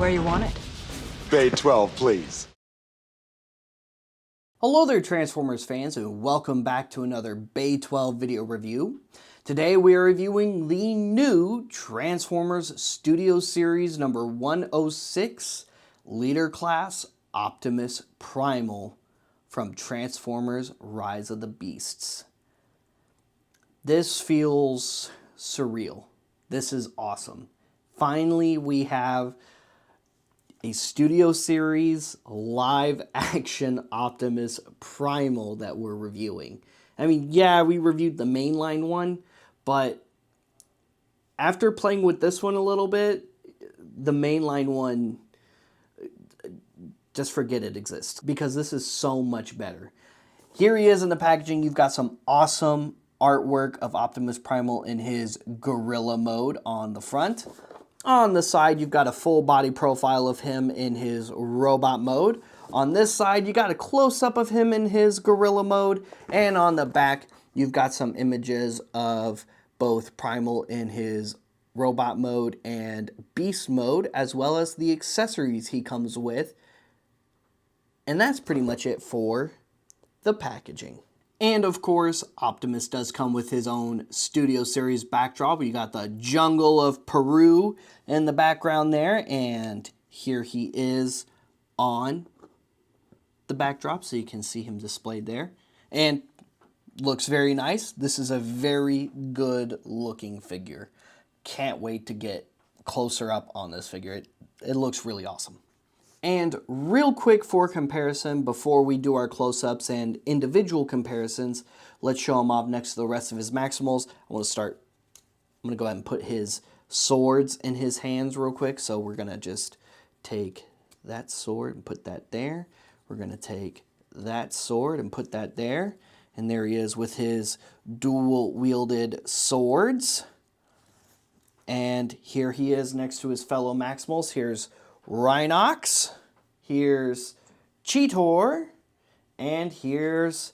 where you want it. Bay 12, please. Hello there, Transformers fans, and welcome back to another Bay 12 video review. Today we are reviewing the new Transformers Studio Series number 106, Leader Class Optimus Primal from Transformers Rise of the Beasts. This feels surreal. This is awesome. Finally, we have a Studio Series live action Optimus Primal that we're reviewing. I mean, yeah, we reviewed the mainline one, but after playing with this one a little bit, the mainline one, just forget it exists because this is so much better. Here he is in the packaging. You've got some awesome artwork of Optimus Primal in his gorilla mode on the front. On the side, you've got a full body profile of him in his robot mode. On this side, you got a close-up of him in his gorilla mode. And on the back, you've got some images of both Primal in his robot mode and beast mode, as well as the accessories he comes with. And that's pretty much it for the packaging. And of course, Optimus does come with his own Studio Series backdrop. You got the jungle of Peru in the background there, and here he is on the backdrop, so you can see him displayed there. And looks very nice. This is a very good looking figure. Can't wait to get closer up on this figure. It looks really awesome. And real quick for comparison, before we do our close-ups and individual comparisons, let's show him off next to the rest of his Maximals. I'm going to go ahead and put his swords in his hands real quick. So we're going to just take that sword and put that there. We're going to take that sword and put that there. And there he is with his dual-wielded swords. And here he is next to his fellow Maximals. Here's Rhinox, here's Cheetor, and here's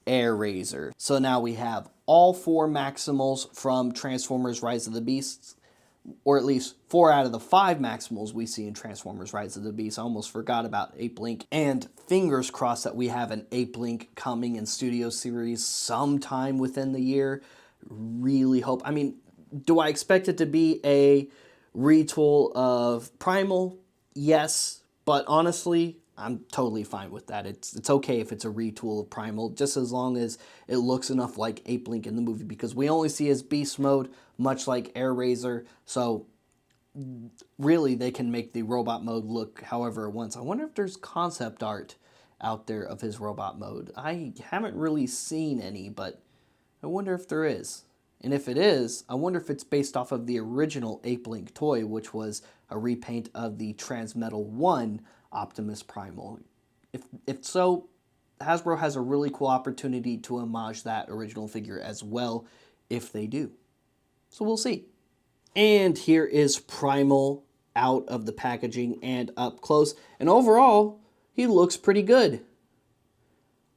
Airazor. So now we have all four Maximals from Transformers Rise of the Beasts, or at least 4 out of the 5 Maximals we see in Transformers Rise of the Beasts. I almost forgot about Ape Link, and fingers crossed that we have an Ape Link coming in Studio Series sometime within the year. Really hope. I mean, do I expect it to be a retool of Primal? Yes, but honestly, I'm totally fine with that. It's okay if it's a retool of Primal, just as long as it looks enough like Ape Link in the movie, because we only see his beast mode, much like Airazor, so really they can make the robot mode look however it wants. I wonder if there's concept art out there of his robot mode. I haven't really seen any, but I wonder if there is. And if it is, I wonder if it's based off of the original Ape Link toy, which was a repaint of the Transmetal 1 Optimus Primal. If so, Hasbro has a really cool opportunity to homage that original figure as well, if they do. So we'll see. And here is Primal out of the packaging and up close. And overall, he looks pretty good.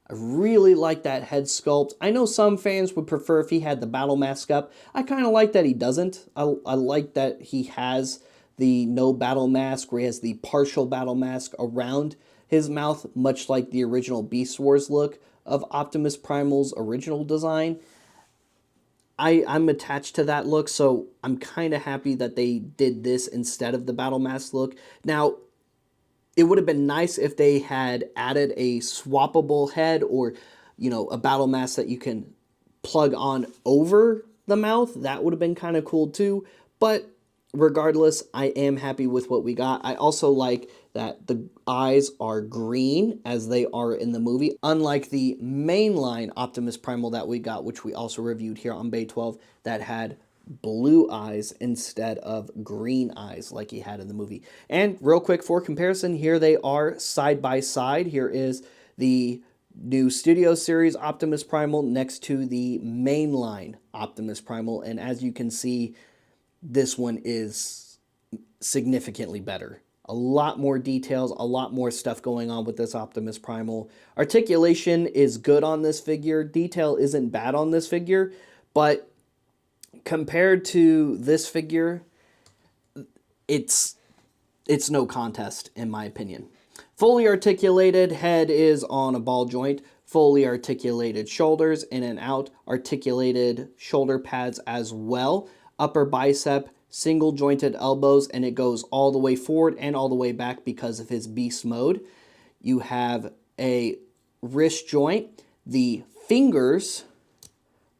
I really like that head sculpt. I know some fans would prefer if he had the battle mask up. I kind of like that he doesn't. I like that he has the no battle mask, where he has the partial battle mask around his mouth, much like the original Beast Wars look of Optimus Primal's original design. I'm attached to that look, so I'm kind of happy that they did this instead of the battle mask look. Now, it would have been nice if they had added a swappable head, or, you know, a battle mask that you can plug on over the mouth. That would have been kind of cool too. But regardless, I am happy with what we got. I also like that the eyes are green as they are in the movie, unlike the mainline Optimus Primal that we got, which we also reviewed here on Bay 12, that had blue eyes instead of green eyes like he had in the movie. And real quick for comparison, here they are side by side. Here is the new Studio Series Optimus Primal next to the mainline Optimus Primal, and as you can see, this one is significantly better. A lot more details, a lot more stuff going on with this Optimus Primal. Articulation is good on this figure. Detail isn't bad on this figure, but compared to this figure, it's it's no contest in my opinion. Fully articulated head is on a ball joint, fully articulated shoulders in and out, articulated shoulder pads as well, upper bicep, single jointed elbows, and it goes all the way forward and all the way back because of his beast mode. You have a wrist joint, the fingers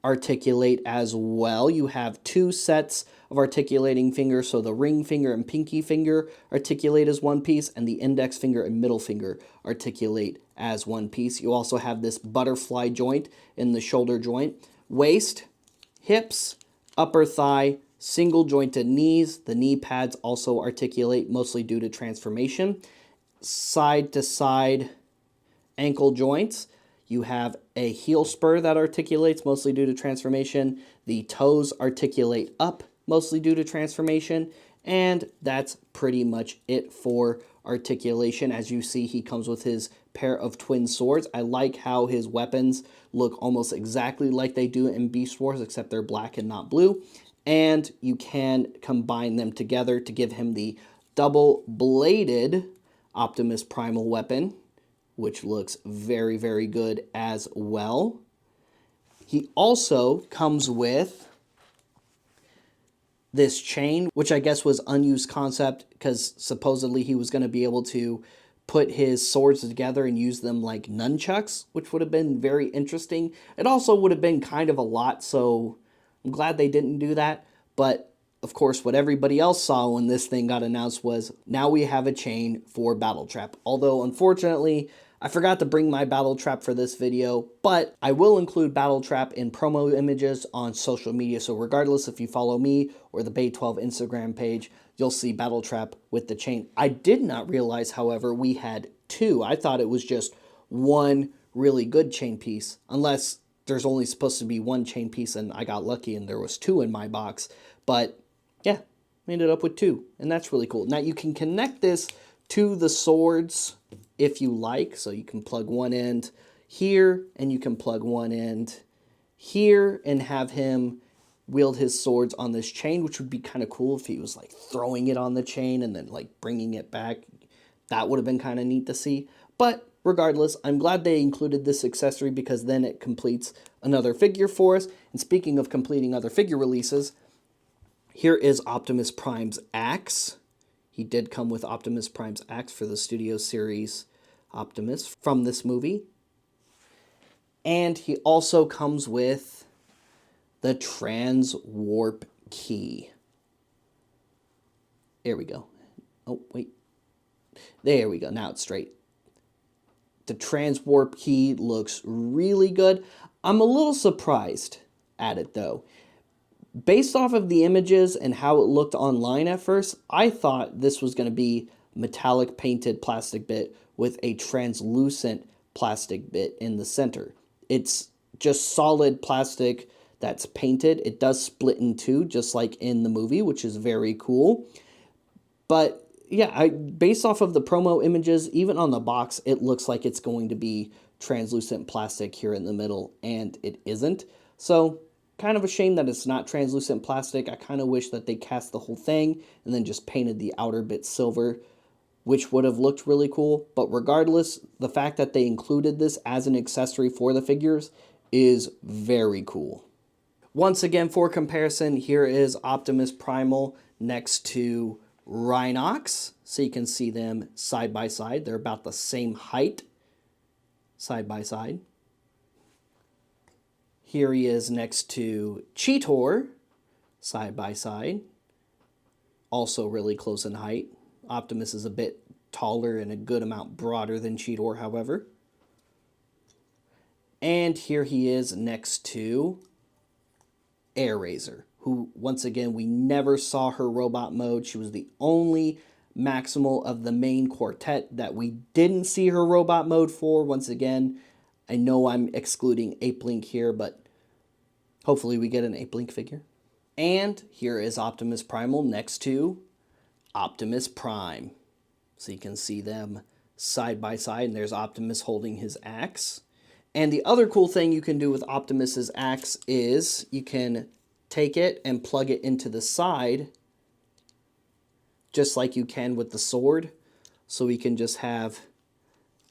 articulate as well. You have two sets of articulating fingers, so the ring finger and pinky finger articulate as one piece, and the index finger and middle finger articulate as one piece. You also have this butterfly joint in the shoulder joint. Waist, hips, upper thigh, single jointed knees. The knee pads also articulate, mostly due to transformation. Side to side ankle joints. You have a heel spur that articulates, mostly due to transformation. The toes articulate up, mostly due to transformation. And that's pretty much it for articulation. As you see, he comes with his pair of twin swords. I like how his weapons look almost exactly like they do in Beast Wars, except they're black and not blue. And you can combine them together to give him the double-bladed Optimus Primal weapon, which looks very, very good as well. He also comes with this chain, which I guess was unused concept because supposedly he was going to be able to put his swords together and use them like nunchucks, which would have been very interesting. It also would have been kind of a lot, so I'm glad they didn't do that. But of course, what everybody else saw when this thing got announced was, now we have a chain for Battletrap. Although, unfortunately, I forgot to bring my Battletrap for this video, but I will include Battletrap in promo images on social media. So regardless if you follow me or the Bay 12 Instagram page, you'll see Battletrap with the chain. I did not realize, however, we had two. I thought it was just one really good chain piece, unless there's only supposed to be one chain piece and I got lucky and there was two in my box. But yeah, we ended up with two, and that's really cool. Now you can connect this to the swords if you like. So you can plug one end here and you can plug one end here and have him wield his swords on this chain, which would be kind of cool if he was like throwing it on the chain and then like bringing it back. That would have been kind of neat to see. But regardless, I'm glad they included this accessory because then it completes another figure for us. And speaking of completing other figure releases, here is Optimus Prime's axe. He did come with Optimus Prime's axe for the Studio Series Optimus from this movie. And he also comes with the Transwarp Key. There we go. Oh, wait. There we go. Now it's straight. The Transwarp Key looks really good. I'm a little surprised at it, though. Based off of the images and how it looked online at first, I thought this was going to be metallic painted plastic bit with a translucent plastic bit in the center. It's just solid plastic that's painted. It does split in two, just like in the movie, which is very cool. But yeah, based off of the promo images, even on the box, it looks like it's going to be translucent plastic here in the middle, and it isn't. So kind of a shame that it's not translucent plastic. I kind of wish that they cast the whole thing and then just painted the outer bit silver, which would have looked really cool. But regardless, the fact that they included this as an accessory for the figures is very cool. Once again, for comparison, here is Optimus Primal next to Rhinox. So you can see them side by side. They're about the same height, side by side. Here he is next to Cheetor, side by side. Also really close in height. Optimus is a bit taller and a good amount broader than Cheetor, however. And here he is next to Airazor, who, once again, we never saw her robot mode. She was the only Maximal of the main quartet that we didn't see her robot mode for. Once again, I know I'm excluding Ape Link here, but hopefully we get an Ape Link figure. And here is Optimus Primal next to Optimus Prime. So you can see them side by side, and there's Optimus holding his axe. And the other cool thing you can do with Optimus's axe is you can take it and plug it into the side just like you can with the sword. So we can just have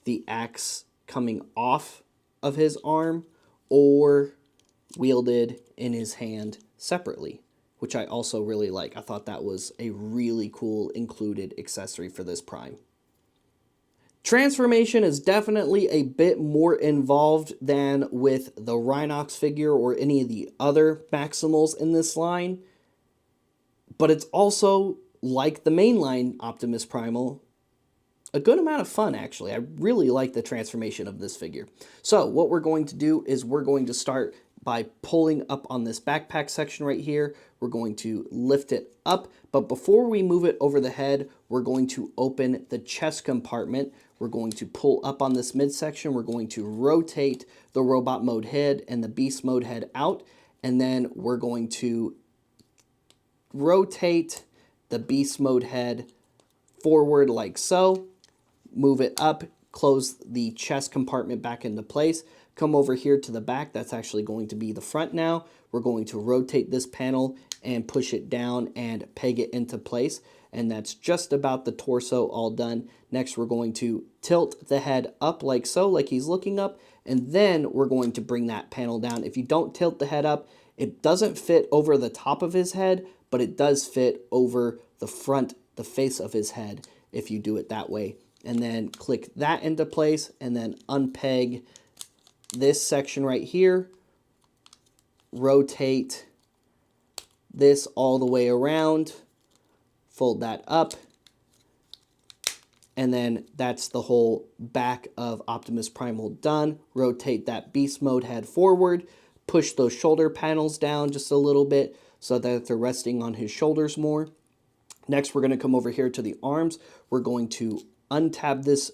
the axe coming off of his arm or wielded in his hand separately, which I also really like. I thought that was a really cool included accessory for this Prime. Transformation is definitely a bit more involved than with the Rhinox figure or any of the other Maximals in this line, but it's also, like the mainline Optimus Primal, a good amount of fun, actually. I really like the transformation of this figure. So what we're going to do is we're going to start by pulling up on this backpack section right here. We're going to lift it up, but before we move it over the head, we're going to open the chest compartment. We're going to pull up on this midsection. We're going to rotate the robot mode head and the beast mode head out, and then we're going to rotate the beast mode head forward like so. Move it up, close the chest compartment back into place, come over here to the back. That's actually going to be the front now. We're going to rotate this panel and push it down and peg it into place. And that's just about the torso all done. Next, we're going to tilt the head up like so, like he's looking up, and then we're going to bring that panel down. If you don't tilt the head up, it doesn't fit over the top of his head, but it does fit over the front, the face of his head, if you do it that way. And then click that into place, and then unpeg this section right here, rotate this all the way around, fold that up, and then that's the whole back of Optimus Primal done. Rotate that beast mode head forward, push those shoulder panels down just a little bit so that they're resting on his shoulders more. Next, we're going to come over here to the arms. We're going to untab this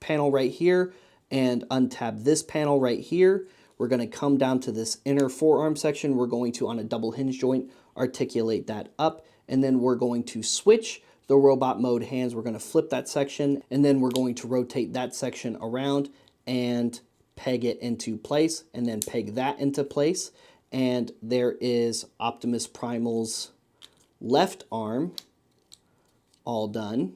panel right here and untab this panel right here. We're going to come down to this inner forearm section. We're going to, on a double hinge joint, articulate that up, and then we're going to switch the robot mode hands. We're going to flip that section, and then we're going to rotate that section around and peg it into place, and then peg that into place. And there is Optimus Primal's left arm all done.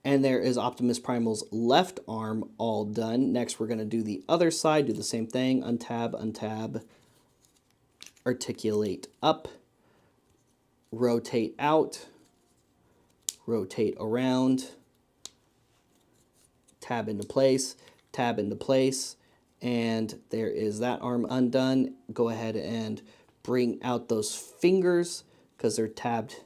And there is Optimus Primal's left arm all done. Next, we're going to do the other side. Do the same thing. Untab, untab, articulate up, rotate out, rotate around, tab into place, and there is that arm undone. Go ahead and bring out those fingers because they're tabbed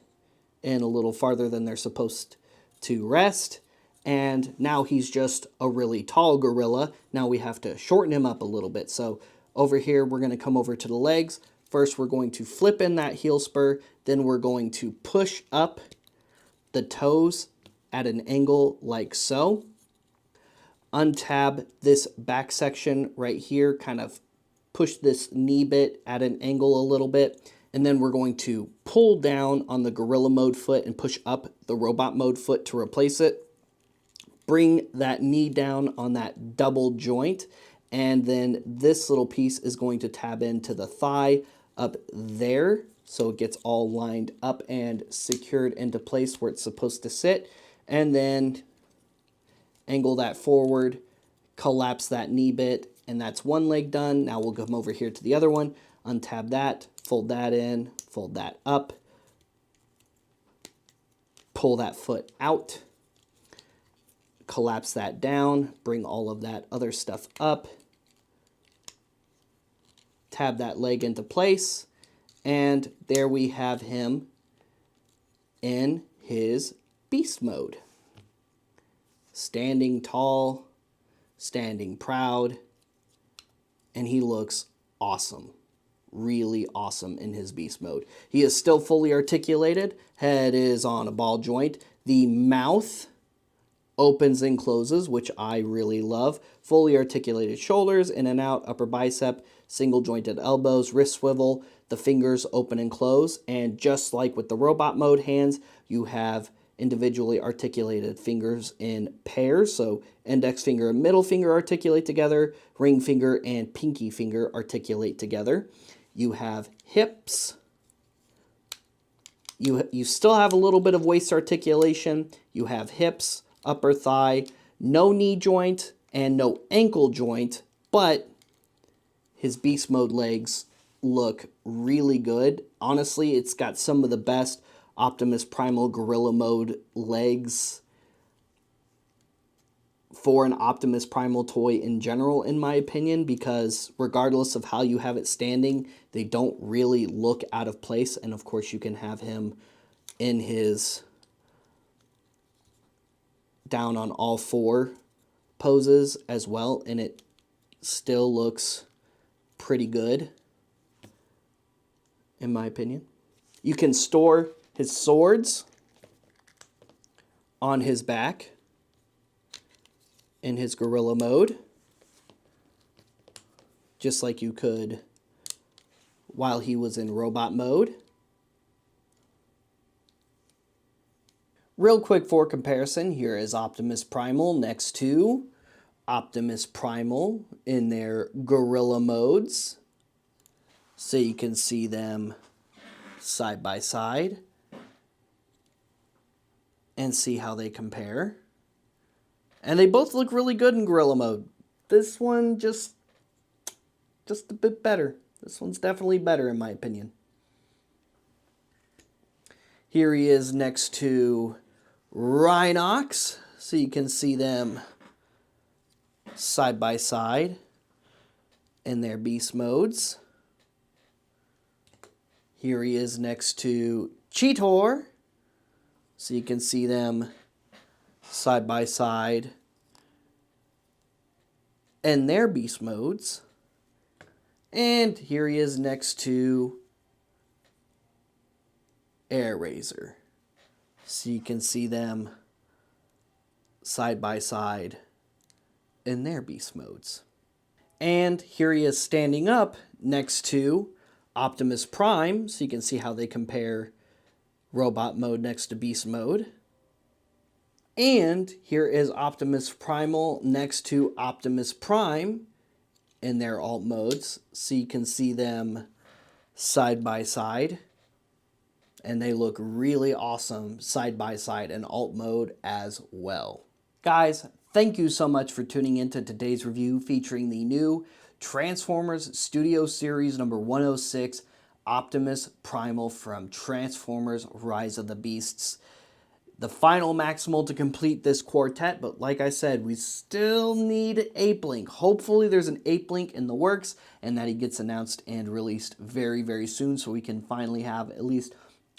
in a little farther than they're supposed to rest. And now he's just a really tall gorilla. Now we have to shorten him up a little bit. So over here, we're going to come over to the legs. First, we're going to flip in that heel spur. Then we're going to push up the toes at an angle like so. Untab this back section right here, kind of push this knee bit at an angle a little bit. And then we're going to pull down on the gorilla mode foot and push up the robot mode foot to replace it. Bring that knee down on that double joint. And then this little piece is going to tab into the thigh up there. So it gets all lined up and secured into place where it's supposed to sit. And then angle that forward, collapse that knee bit, and that's one leg done. Now we'll come over here to the other one, untab that, fold that in, fold that up, pull that foot out, collapse that down, bring all of that other stuff up, tab that leg into place, and there we have him in his beast mode. Standing tall, standing proud, and he looks awesome. Really awesome in his beast mode. He is still fully articulated. Head is on a ball joint. The mouth opens and closes, which I really love. Fully articulated shoulders, in and out, upper bicep, single jointed elbows, wrist swivel, the fingers open and close. And just like with the robot mode hands, you have individually articulated fingers in pairs. So index finger and middle finger articulate together, ring finger and pinky finger articulate together. You have hips. You still have a little bit of waist articulation. You have hips, upper thigh, no knee joint, and no ankle joint, but his beast mode legs look really good. Honestly, it's got some of the best Optimus Primal Gorilla Mode legs for an Optimus Primal toy in general, in my opinion, because regardless of how you have it standing, they don't really look out of place. And of course, you can have him in his down on all four poses as well, and it still looks pretty good, in my opinion. You can store his swords on his back in his gorilla mode, just like you could while he was in robot mode. Real quick for comparison, here is Optimus Primal next to Optimus Primal in their gorilla modes. So you can see them side by side and see how they compare. And they both look really good in gorilla mode. This one just a bit better. This one's definitely better in my opinion. Here he is next to Rhinox, so you can see them side by side in their beast modes. Here he is next to Cheetor, so you can see them side by side in their beast modes. And here he is next to Air Razor, so you can see them side by side in their beast modes. And here he is standing up next to Optimus Prime, so you can see how they compare robot mode next to beast mode. And here is Optimus Primal next to Optimus Prime in their alt modes, so you can see them side by side. And they look really awesome side by side in alt mode as well. Guys, thank you so much for tuning into today's review featuring the new Transformers Studio Series number 106, Optimus Primal from Transformers Rise of the Beasts. The final Maximal to complete this quartet, but like I said, we still need Ape Link. Hopefully there's an Ape Link in the works and that he gets announced and released very, very soon so we can finally have at least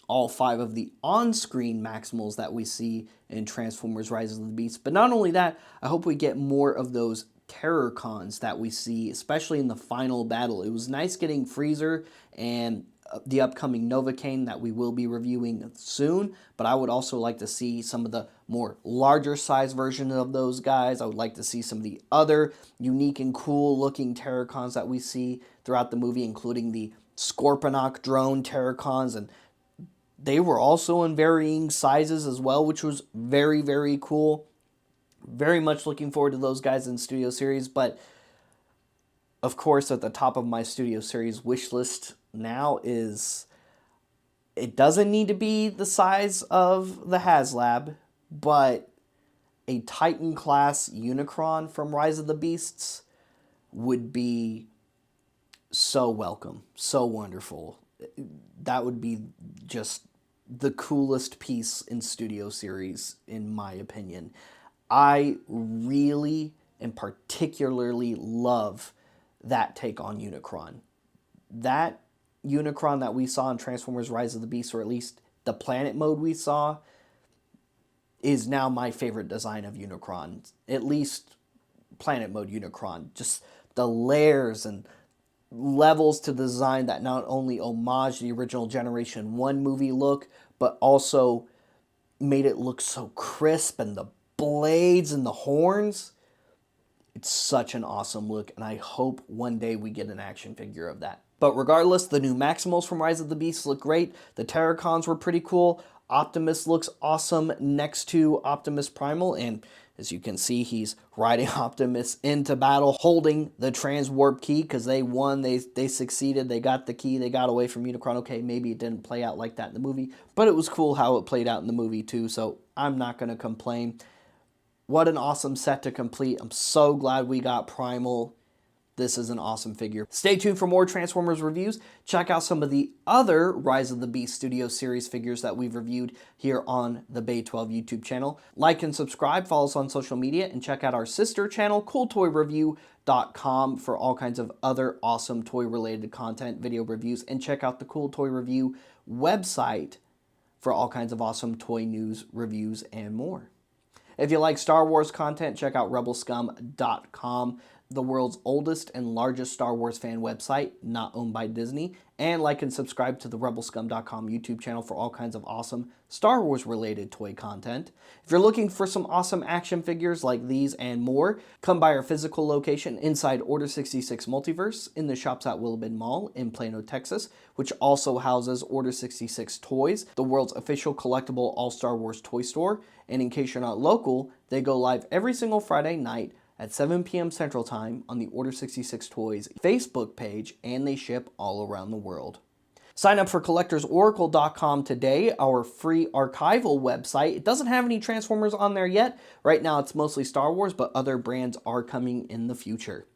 all 5 of the on-screen Maximals that we see in Transformers Rise of the Beasts. But not only that, I hope we get more of those Terrorcons that we see, especially in the final battle. It was nice getting Freezer and the upcoming Novocaine that we will be reviewing soon, but I would also like to see some of the more larger size versions of those guys. I would like to see some of the other unique and cool looking Terrorcons that we see throughout the movie, including the Scorponok drone Terrorcons, and they were also in varying sizes as well, which was very, very cool. Very much looking forward to those guys in Studio Series, but of course at the top of my Studio Series wish list now is, it doesn't need to be the size of the HasLab, but a Titan class Unicron from Rise of the Beasts would be so welcome, so wonderful. That would be just the coolest piece in Studio Series, in my opinion. I really and particularly love that take on Unicron. That Unicron that we saw in Transformers Rise of the Beast, or at least the planet mode we saw, is now my favorite design of Unicron. At least planet mode Unicron. Just the layers and levels to design that not only homage the original Generation 1 movie look, but also made it look so crisp, and the blades and the horns. It's such an awesome look, and I hope one day we get an action figure of that. But regardless, the new Maximals from Rise of the Beasts look great. The Terrorcons were pretty cool. Optimus looks awesome next to Optimus Primal, and as you can see, he's riding Optimus into battle, holding the transwarp key, because they won, they succeeded, they got the key, they got away from Unicron. Okay, maybe it didn't play out like that in the movie, but it was cool how it played out in the movie too, so I'm not going to complain. What an awesome set to complete. I'm so glad we got Primal. This is an awesome figure. Stay tuned for more Transformers reviews. Check out some of the other Rise of the Beast Studio Series figures that we've reviewed here on the Bay 12 YouTube channel. Like and subscribe, follow us on social media, and check out our sister channel, CoolToyReview.com, for all kinds of other awesome toy-related content, video reviews, and check out the Cool Toy Review website for all kinds of awesome toy news, reviews, and more. If you like Star Wars content, check out rebelscum.com, the world's oldest and largest Star Wars fan website, not owned by Disney. And like and subscribe to the rebelscum.com YouTube channel for all kinds of awesome Star Wars related toy content. If you're looking for some awesome action figures like these and more, come by our physical location inside Order 66 Multiverse in the shops at Willowbend Mall in Plano, Texas, which also houses Order 66 Toys, the world's official collectible all-Star Wars toy store. And in case you're not local, they go live every single Friday night at 7 p.m. Central Time on the Order 66 Toys Facebook page, and they ship all around the world. Sign up for collectorsoracle.com today, our free archival website. It doesn't have any Transformers on there yet. Right now it's mostly Star Wars, but other brands are coming in the future.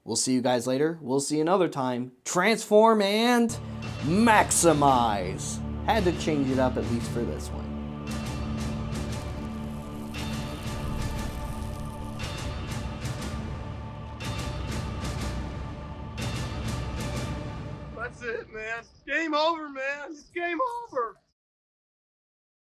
We'll see you guys later. We'll see you another time. Transform and maximize. Had to change it up at least for this one.